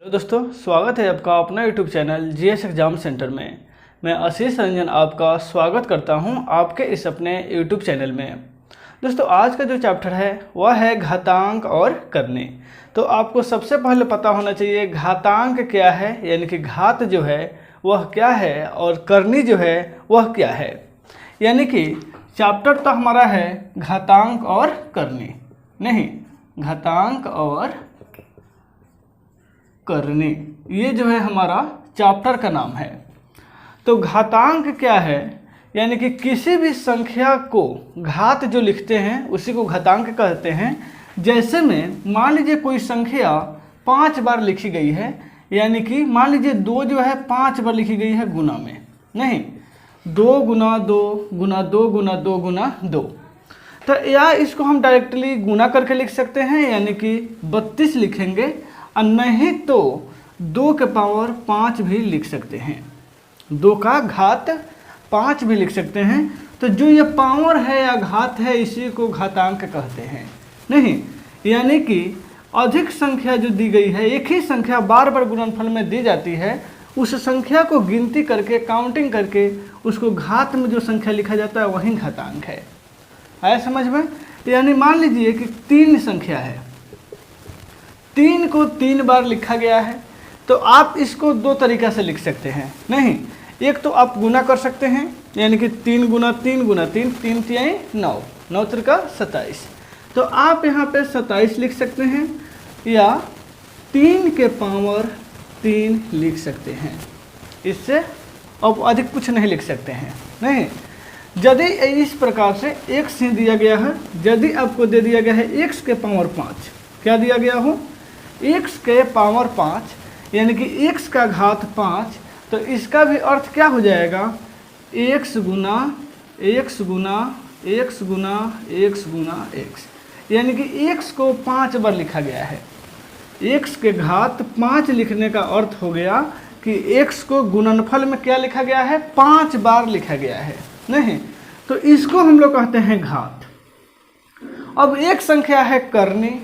Hello दोस्तों, स्वागत है आपका अपना YouTube channel GS exam centre में। मैं आशीष रंजन आपका स्वागत करता हूं आपके इस अपने यूट्यूब चैनल में। दोस्तों, आज का जो चैप्टर है वह है घातांक और करनी। तो आपको सबसे पहले पता होना चाहिए घातांक क्या है, यानी कि घात जो है वह क्या है और करनी जो है वह क्या है। यानी कि चैप्टर तो हमारा है घातांक और करनी, नहीं घातांक और करनी, ये जो है हमारा चैप्टर का नाम है। तो घातांक क्या है, यानी कि किसी भी संख्या को घात जो लिखते हैं उसी को घातांक कहते हैं। जैसे में मान लीजिए कोई संख्या 5 बार लिखी गई है, यानी कि मान लीजिए 2 जो है 5 बार लिखी गई है गुना में, नहीं 2 गुना 2 गुना 2 गुना 2 गुना 2। तो या इसको हम डायरेक्टली गुना करके लिख सकते हैं, यानी कि 32 लिखेंगे, और नहीं तो 2 के पावर 5 भी लिख सकते हैं, 2 का घात 5 भी लिख सकते हैं। तो जो ये पावर है या घात है इसी को घातांक कहते हैं, नहीं यानी कि अधिक संख्या जो दी गई है, एक ही संख्या बार बार गुणनफल में दी जाती है, उस संख्या को गिनती करके काउंटिंग करके उसको घात में जो संख्या लिखा जाता है वही घातांक है। आया समझ में? यानी मान लीजिए कि 3 संख्या है, 3 को 3 बार लिखा गया है, तो आप इसको 2 तरीक़ा से लिख सकते हैं। नहीं, एक तो आप गुना कर सकते हैं, यानी कि 3 गुना 3 गुना 3, 3 तिहाई 9, 9 त्रिका 27। तो आप यहाँ पे 27 लिख सकते हैं, या 3 के पावर 3 लिख सकते हैं। इससे अब अधिक कुछ नहीं लिख सकते हैं। नहीं, यदि इस प्रकार से x ही दिया गया है, यदि आपको दे दिया गया है x के पावर 5, क्या दिया गया हो x के पावर 5, यानी कि x का घात 5, तो इसका भी अर्थ क्या हो जाएगा x गुना x गुना x गुना x गुना x, यानी कि x को 5 बार लिखा गया है। x के घात 5 लिखने का अर्थ हो गया कि x को गुणनफल में क्या लिखा गया है, 5 बार लिखा गया है। नहीं, तो इसको हम लोग कहते हैं घात। अब एक संख्या है करनी।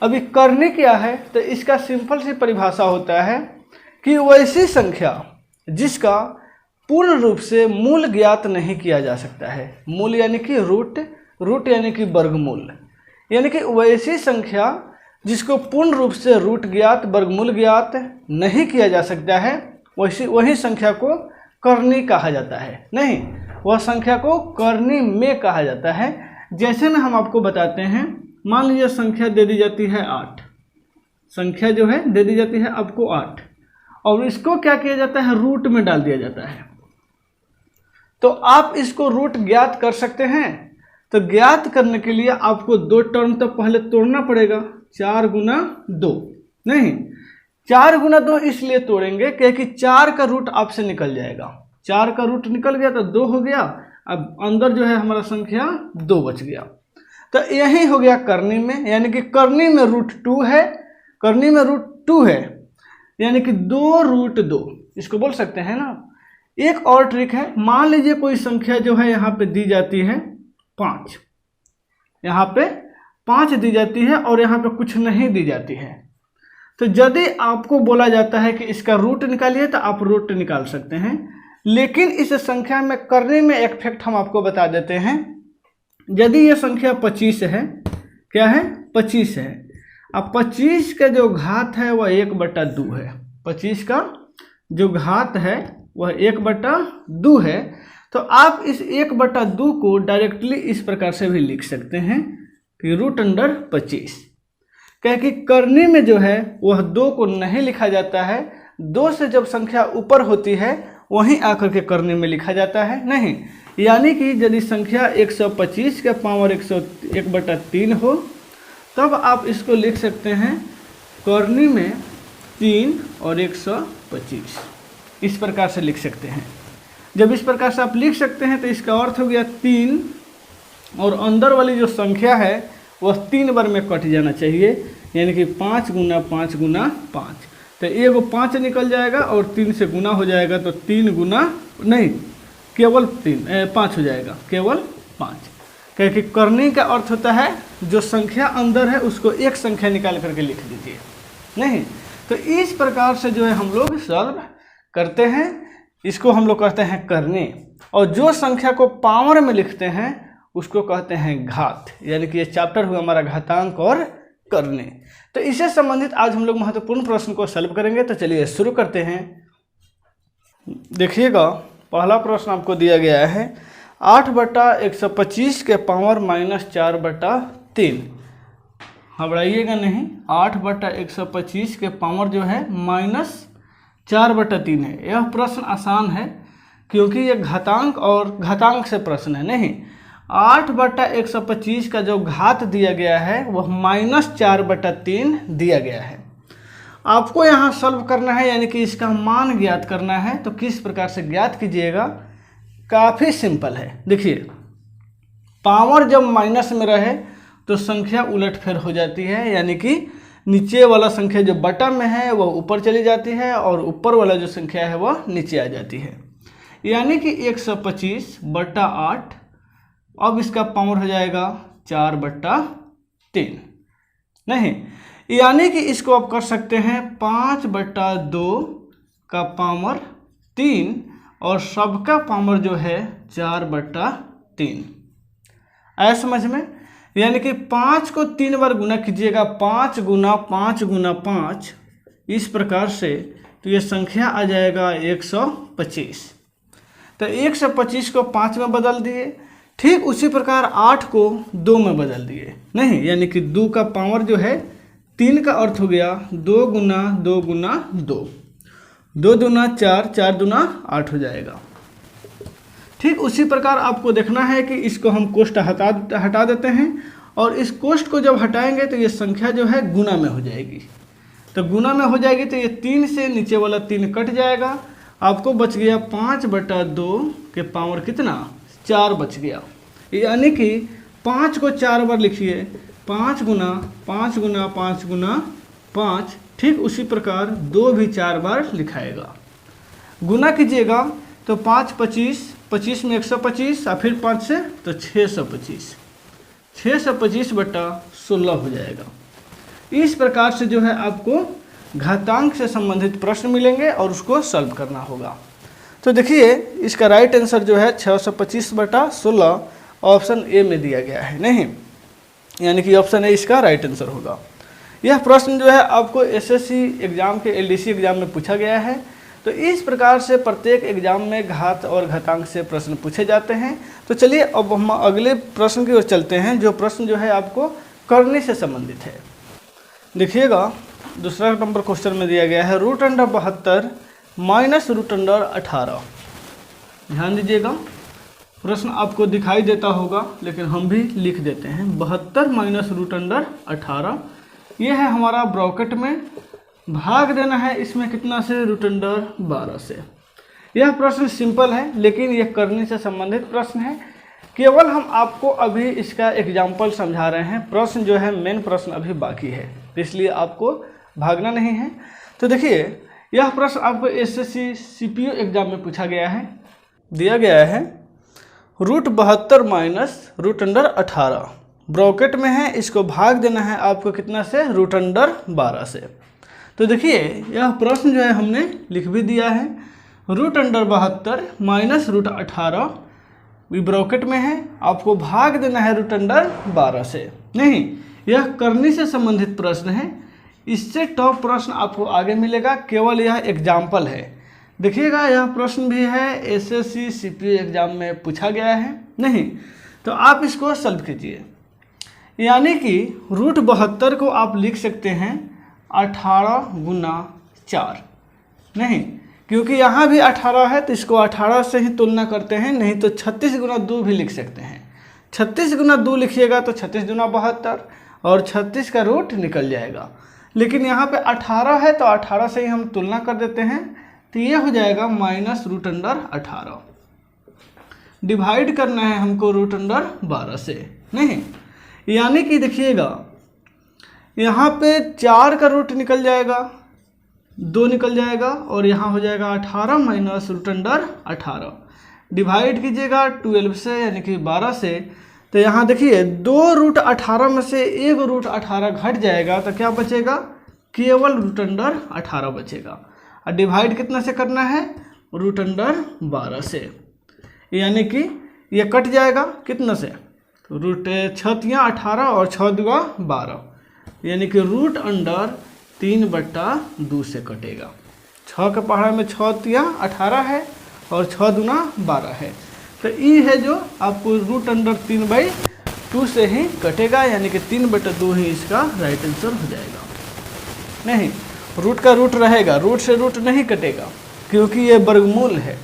अभी करनी क्या है, तो इसका सिंपल सी परिभाषा होता है कि वैसी संख्या जिसका पूर्ण रूप से मूल ज्ञात नहीं किया जा सकता है। मूल यानी कि रूट, रूट यानी कि वर्गमूल, यानी कि वैसी संख्या जिसको पूर्ण रूप से रूट ज्ञात वर्गमूल ज्ञात नहीं किया जा सकता है, वही संख्या को करनी कहा जाता है। नहीं, वह संख्या को करनी में कहा जाता है। जैसे में हम आपको बताते हैं, मान लीजिए संख्या दे दी जाती है 8, संख्या जो है दे दी जाती है आपको 8, और इसको क्या किया जाता है, रूट में डाल दिया जाता है। तो आप इसको रूट ज्ञात कर सकते हैं। तो ज्ञात करने के लिए आपको 2 टर्म तो पहले तोड़ना पड़ेगा, 4 गुना 2, नहीं 4 गुना 2 इसलिए तोड़ेंगे क्योंकि 4 का रूट आपसे निकल जाएगा, 4 का रूट निकल गया तो 2 हो गया, अब अंदर जो है हमारा संख्या 2 बच गया। तो यही हो गया करनी में, यानी कि करनी में रूट 2 है, करनी में रूट 2 है, यानी कि 2 रूट 2 इसको बोल सकते हैं ना। एक और ट्रिक है, मान लीजिए कोई संख्या जो है यहाँ पे दी जाती है 5, यहाँ पे 5 दी जाती है और यहाँ पे कुछ नहीं दी जाती है। तो यदि आपको बोला जाता है कि इसका रूट निकालिए तो आप रूट निकाल सकते हैं, लेकिन इस संख्या में करने में एक फैक्ट हम आपको बता देते हैं। यदि ये संख्या 25 है, क्या है 25 है, अब 25 का जो घात है वह 1/2 है, 25 का जो घात है वह 1/2 है। तो आप इस 1/2 को डायरेक्टली इस प्रकार से भी लिख सकते हैं कि √25, क्योंकि करनी में जो है वह 2 को नहीं लिखा जाता है, 2 से जब संख्या ऊपर होती है वहीं आकर के करनी में लिखा जाता है। नहीं, यानी कि यदि संख्या 125 के पावर 1/3 हो तब आप इसको लिख सकते हैं करनी में 3 और 125, इस प्रकार से लिख सकते हैं। जब इस प्रकार से आप लिख सकते हैं तो इसका अर्थ हो गया 3, और अंदर वाली जो संख्या है वह 3 बार में कट जाना चाहिए, यानी कि 5 गुना 5 गुना 5, तो एगो 5 निकल जाएगा और 3 से गुना हो जाएगा, तो 3 गुना नहीं केवल 5 हो जाएगा, केवल 5, क्योंकि करनी का अर्थ होता है जो संख्या अंदर है उसको एक संख्या निकाल करके लिख दीजिए। नहीं, तो इस प्रकार से जो है हम लोग सॉल्व करते हैं, इसको हम लोग कहते हैं करने। और जो संख्या को पावर में लिखते हैं उसको कहते हैं घात। यानी कि ये चैप्टर हुआ हमारा घातांक और करने। तो इससे संबंधित आज हम लोग महत्वपूर्ण प्रश्न को सॉल्व करेंगे। तो चलिए शुरू करते हैं। देखिएगा, पहला प्रश्न आपको दिया गया है 8/125 के पावर -4/3। घबराइएगा नहीं, 8/125 के पावर जो है -4/3 है। यह प्रश्न आसान है क्योंकि ये घातांक और घातांक से प्रश्न है। नहीं, 8/125 का जो घात दिया गया है वह -4/3 दिया गया है। आपको यहाँ सॉल्व करना है, यानी कि इसका मान ज्ञात करना है। तो किस प्रकार से ज्ञात कीजिएगा, काफ़ी सिंपल है। देखिए, पावर जब माइनस में रहे तो संख्या उलटफेर हो जाती है, यानी कि नीचे वाला संख्या जो बटन में है वह ऊपर चली जाती है और ऊपर वाला जो संख्या है वह नीचे आ जाती है। यानी कि 125/8, अब इसका पावर हो जाएगा 4/3। नहीं, यानी कि इसको आप कर सकते हैं 5/2 का पावर 3 और सबका पावर जो है 4/3। आया समझ में? यानी कि 5 को 3 बार गुना कीजिएगा, 5 गुना 5 गुना 5, इस प्रकार से, तो ये संख्या आ जाएगा 125। तो 125 को 5 में बदल दिए। ठीक उसी प्रकार 8 को 2 में बदल दिए। नहीं, यानी कि 2 का पावर जो है 3 का अर्थ हो गया 2 गुना 2 गुना 2, 2 दूना 4, 4 दूना 8 हो जाएगा। ठीक उसी प्रकार आपको देखना है कि इसको हम कोष्ट हटा देते हैं और इस कोष्ट को जब हटाएंगे तो ये संख्या जो है गुना में हो जाएगी। तो गुना में हो जाएगी तो ये 3 से नीचे वाला 3 कट जाएगा। आपको बच गया 5/2 के पावर कितना, 4 बच गया। यानी कि 5 को 4 बार लिखिए, 5 गुना 5 गुना 5 गुना 5। ठीक उसी प्रकार 2 भी 4 बार लिखाएगा। गुना कीजिएगा तो 5 25, 25 में 125 और फिर 5 से तो 625, 625/16 हो जाएगा। इस प्रकार से जो है आपको घातांक से संबंधित प्रश्न मिलेंगे और उसको सॉल्व करना होगा। तो देखिए, इसका राइट आंसर जो है 625/16 ऑप्शन ए में दिया गया है। नहीं, यानी कि ऑप्शन ए इसका राइट आंसर होगा। यह प्रश्न जो है आपको एसएससी एग्जाम के एलडीसी एग्जाम में पूछा गया है। तो इस प्रकार से प्रत्येक एग्जाम में घात और घातांक से प्रश्न पूछे जाते हैं। तो चलिए अब हम अगले प्रश्न की ओर चलते हैं, जो प्रश्न जो है आपको करने से संबंधित है। देखिएगा, दूसरा नंबर क्वेश्चन में दिया गया है √72 माइनस √18। ध्यान दीजिएगा, प्रश्न आपको दिखाई देता होगा लेकिन हम भी लिख देते हैं। 72 माइनस √18, ये है हमारा ब्रैकेट में। भाग देना है इसमें कितना से, √12 से। यह प्रश्न सिंपल है लेकिन यह करने से संबंधित प्रश्न है। केवल हम आपको अभी इसका एग्जाम्पल समझा रहे हैं। प्रश्न जो है मेन प्रश्न अभी बाकी है, इसलिए आपको भागना नहीं है। तो देखिए, यह प्रश्न आपको एसएससी सीपीयू एग्जाम में पूछा गया है। दिया गया है √72 माइनस √18 ब्रैकेट में है। इसको भाग देना है आपको कितना से, √12 से। तो देखिए, यह प्रश्न जो है हमने लिख भी दिया है। √72 माइनस √18 ब्रैकेट में है, आपको भाग देना है √12 से। नहीं, यह करने से संबंधित प्रश्न है। इससे टॉप प्रश्न आपको आगे मिलेगा, केवल यह एग्जाम्पल है। देखिएगा, यह प्रश्न भी है एसएससी सीपीयू एग्जाम में पूछा गया है। नहीं, तो आप इसको सॉल्व कीजिए। यानी कि √72 को आप लिख सकते हैं 18 गुना 4। नहीं, क्योंकि यहाँ भी 18 है तो इसको 18 से ही तुलना करते हैं। नहीं तो 36 गुना 2 भी लिख सकते हैं। 36 गुना 2 लिखिएगा तो 36 दूना 72 और 36 का रूट निकल जाएगा। लेकिन यहाँ पे 18 है तो 18 से ही हम तुलना कर देते हैं। तो ये हो जाएगा माइनस √18। डिवाइड करना है हमको √12 से। नहीं, यानी कि देखिएगा, यहाँ पे 4 का रूट निकल जाएगा, 2 निकल जाएगा और यहाँ हो जाएगा 18 माइनस √18। डिवाइड कीजिएगा 12 से, यानी कि 12 से। तो यहाँ देखिए 2 √18 में से 1 √18 घट जाएगा तो क्या बचेगा, केवल रूट अंडर 18 बचेगा। और डिवाइड कितना से करना है, रूट अंडर 12 से, यानी कि ये कट जाएगा कितना से, तो रूट 6 18 और 6 दूगा 12, यानी कि रूट अंडर 3/2 से कटेगा। 6 के पहाड़ा में 6 18 है और 6 दूना 12 है, तो ये है जो आपको रूट अंडर 3/2 से ही कटेगा, यानी कि 3/2 ही इसका राइट आंसर हो जाएगा। नहीं, रूट का रूट रहेगा, रूट से रूट नहीं कटेगा, क्योंकि ये वर्गमूल है।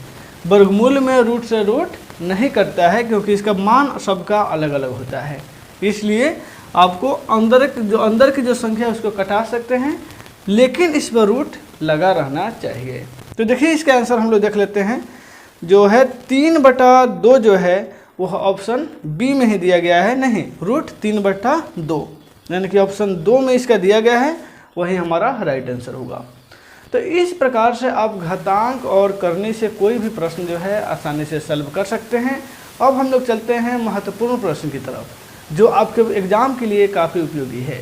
वर्गमूल में रूट से रूट नहीं कटता है, क्योंकि इसका मान सबका अलग अलग होता है। इसलिए आपको अंदर की जो संख्या है उसको कटा सकते हैं, लेकिन इस पर रूट लगा रहना चाहिए। तो देखिए इसका आंसर हम लोग देख लेते हैं, जो है 3/2 जो है वह ऑप्शन बी में ही दिया गया है। नहीं, रूट 3/2, यानी कि ऑप्शन 2 में इसका दिया गया है, वही हमारा राइट आंसर होगा। तो इस प्रकार से आप घातांक और करने से कोई भी प्रश्न जो है आसानी से सॉल्व कर सकते हैं। अब हम लोग चलते हैं महत्वपूर्ण प्रश्न की तरफ, जो आपके एग्जाम के लिए काफ़ी उपयोगी है।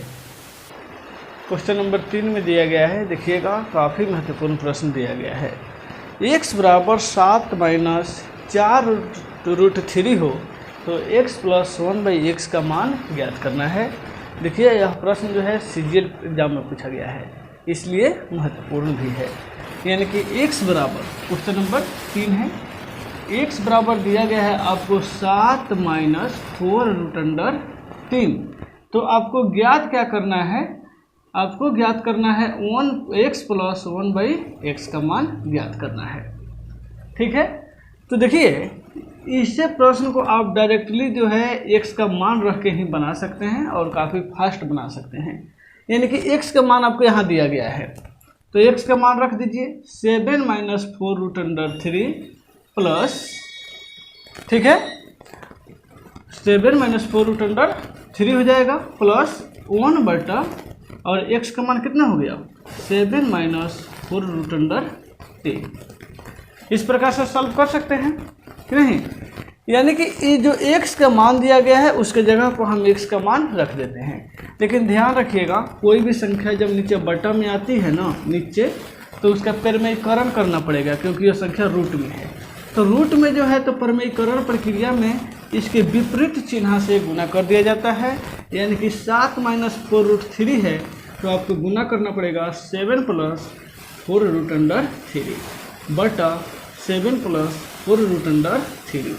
क्वेश्चन नंबर 3 में दिया गया है, देखिएगा काफ़ी महत्वपूर्ण प्रश्न दिया गया है। x बराबर 7 - 4√3 हो तो x + 1/x का मान ज्ञात करना है। देखिए यह प्रश्न जो है CGL एग्जाम में पूछा गया है, इसलिए महत्वपूर्ण भी है। यानी कि x बराबर, क्वेश्चन नंबर 3 है, x बराबर दिया गया है आपको 7 - 4√3। तो आपको ज्ञात क्या करना है, आपको ज्ञात करना है x + 1/x का मान ज्ञात करना है। ठीक है, तो देखिए इससे प्रश्न को आप डायरेक्टली जो है x का मान रख के ही बना सकते हैं और काफ़ी फास्ट बना सकते हैं। यानी कि x का मान आपको यहाँ दिया गया है, तो x का मान रख दीजिए 7 - 4√3 प्लस, ठीक है, 7 - 4√3 हो जाएगा प्लस 1/, और x का मान कितना हो गया 7 - 4√3। इस प्रकार से सॉल्व कर सकते हैं कि नहीं। यानी कि ये जो x का मान दिया गया है उसके जगह पर हम x का मान रख देते हैं। लेकिन ध्यान रखिएगा, कोई भी संख्या जब नीचे बटा में आती है ना नीचे, तो उसका परिमेयीकरण करना पड़ेगा, क्योंकि यह संख्या रूट में है। तो रूट में जो है तो परिमेयीकरण प्रक्रिया में इसके विपरीत चिन्ह से गुना कर दिया जाता है। यानी कि 7 - 4√3 है तो आपको गुना करना पड़ेगा 7 + 4√3 बटा 7 + 4√3।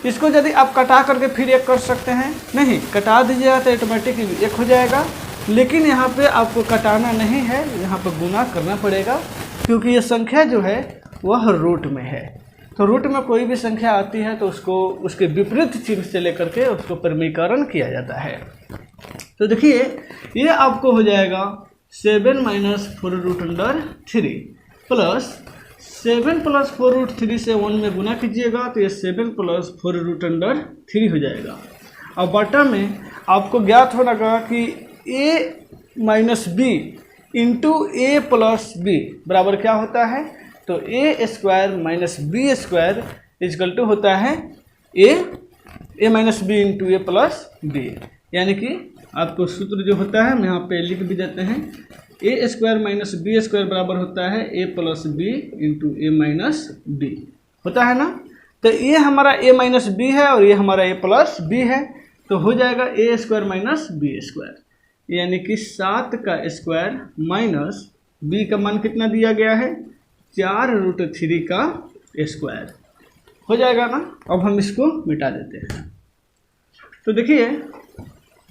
इसको यदि आप कटा करके फिर एक कर सकते हैं, नहीं कटा दीजिएगा तो ऑटोमेटिकली एक हो जाएगा। लेकिन यहाँ पे आपको कटाना नहीं है, यहाँ पे गुना करना पड़ेगा, क्योंकि ये संख्या जो है वह रूट में है। तो रूट में कोई भी संख्या आती है तो उसको उसके विपरीत चिन्ह से लेकर के उसको परिमेयीकरण किया जाता है। तो देखिए ये आपको हो जाएगा 7 - 4√3 प्लस 7 + 4√3 से 1 में गुना कीजिएगा तो ये 7 + 4√3 हो जाएगा। अब बटा में आपको ज्ञात होगा कि a - b into a + b बराबर क्या होता है, तो a² - b² इक्वल टू होता है a - b into a + b। यानी कि आपको सूत्र जो होता है हम यहाँ पे लिख भी देते हैं, a² - b² बराबर होता है a + b into a - b होता है ना। तो ये हमारा a - b है और ये हमारा a + b है, तो हो जाएगा a² - b², यानी कि 7 का स्क्वायर माइनस b का मान कितना दिया गया है 4√3 का स्क्वायर हो जाएगा ना। अब हम इसको मिटा देते हैं। तो देखिए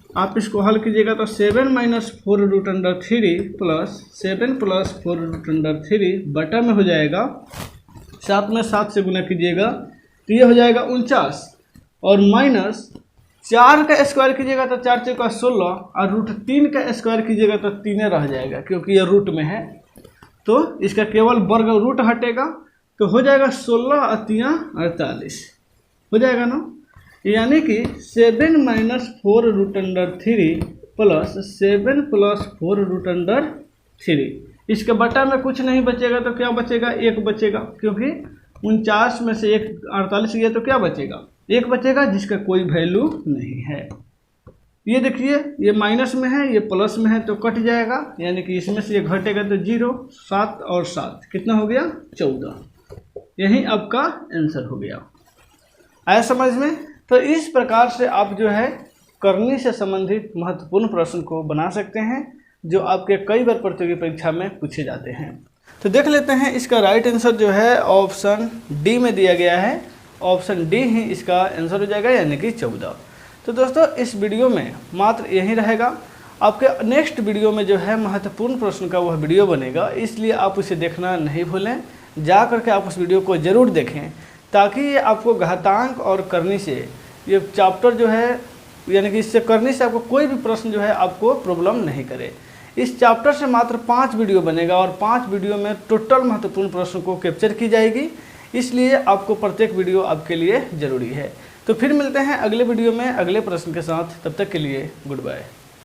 आप इसको हल कीजिएगा तो 7 - 4√3 प्लस 7 + 4√3 बटा में हो जाएगा 7 में 7 से गुना कीजिएगा तो ये हो जाएगा 49, और माइनस 4 का स्क्वायर कीजिएगा तो 4 × 16, और √3 का स्क्वायर कीजिएगा तो 3 रह जाएगा, क्योंकि ये रूट में है तो इसका केवल वर्ग रूट हटेगा, तो हो जाएगा 16 × 3 = 48 हो जाएगा ना। यानी कि 7 - 4√3 प्लस 7 + 4√3, इसके बटा में कुछ नहीं बचेगा तो क्या बचेगा 1 बचेगा, क्योंकि 49 में से 1 48 गया तो क्या बचेगा 1 बचेगा, जिसका कोई वैल्यू नहीं है। ये देखिए ये माइनस में है, ये प्लस में है, तो कट जाएगा, यानी कि इसमें से ये घटेगा तो 0, 7 और 7 कितना हो गया 14। यही आपका आंसर हो गया। आया समझ में? तो इस प्रकार से आप जो है करनी से संबंधित महत्वपूर्ण प्रश्न को बना सकते हैं, जो आपके कई बार प्रतियोगी परीक्षा में पूछे जाते हैं। तो देख लेते हैं इसका राइट आंसर जो है ऑप्शन डी में दिया गया है। ऑप्शन डी ही इसका आंसर हो जाएगा, यानी कि 14। तो दोस्तों इस वीडियो में मात्र यही रहेगा। आपके नेक्स्ट वीडियो में जो है महत्वपूर्ण प्रश्न का वह वीडियो बनेगा, इसलिए आप उसे देखना नहीं भूलें। जा करके आप उस वीडियो को ज़रूर देखें, ताकि ये आपको घातांक और करनी से ये चैप्टर जो है, यानी कि इससे करनी से आपको कोई भी प्रश्न जो है आपको प्रॉब्लम नहीं करे। इस चैप्टर से मात्र 5 वीडियो बनेगा और 5 वीडियो में टोटल महत्वपूर्ण प्रश्न को कैप्चर की जाएगी, इसलिए आपको प्रत्येक वीडियो आपके लिए ज़रूरी है। तो फिर मिलते हैं अगले वीडियो में अगले प्रश्न के साथ, तब तक के लिए गुड बाय।